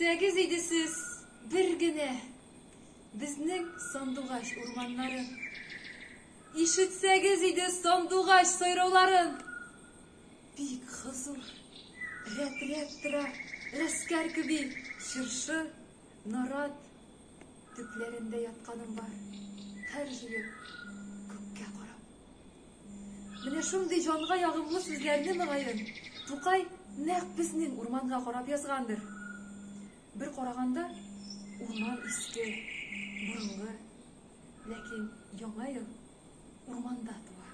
Ишетсәгез иде сез бер генә безнең сандугач урманнарын. Ишетсәгез иде сандугач сайрауларын. Бик хозур, рәт-рәт тора, гаскәр кеби, шыршы, нарат төпләрендә ятканым бар. Һәр җыеп күккә карап. Менә шундый җанга ягымлы сүзләрне мөгаен Тукай нәкъ безнең урманга карап язгандыр. Бер караганда урман иске, борынгы, ләкин яңа ел урманда туа.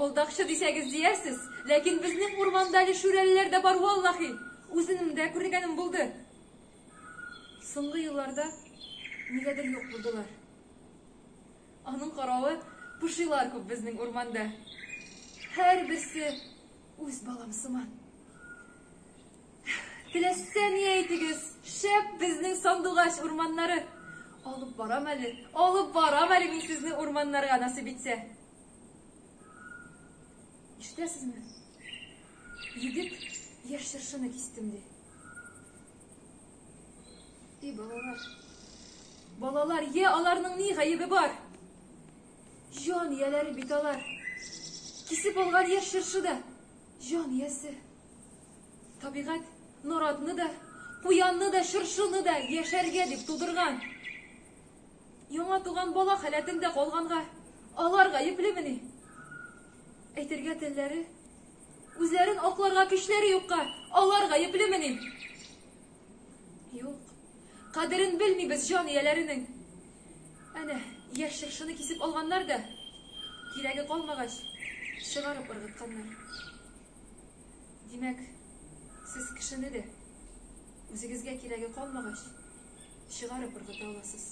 Алдакчы дисәгез диярсез, ләкин безнең урманда әле шүрәлеләр дә бар валлаһи. Үзенең дә күргәнем булды. Соңгы елларда нигәдер юк булдылар. Аның каравы пушилар күп безнең урманда. Һәр берсе үз балам сыман. Теләсә ни әйтегез, шәп безнең сандугач урманнары. Алып барам әле мин сезне урманнарга насыйп итсә. Ишетәсезме? Егет яшь шыршыны кистем ди. И балалар, аларның ни гаебе бар? Җан ияләре бит алар. Кисеп алган яшь шыршы да җан иясе. Табигать наратны да, куянны да, шыршыны да яшәргә дип тудырган. Яңа туган бала хәләтендә калганга алар гаеплемени? Әйтергә телләре, үзләрен акларга көчләре юкка алар гаеплемени? Юк. Кадерен белмибез җан ияләренең. Әнә яшь шыршыны кисеп алганнар да кирәге калмагач чыгарып ыргытканнар. Димәк, сез кешене дә үзегезгә кирәге калмагач чыгарып ыргыта аласыз.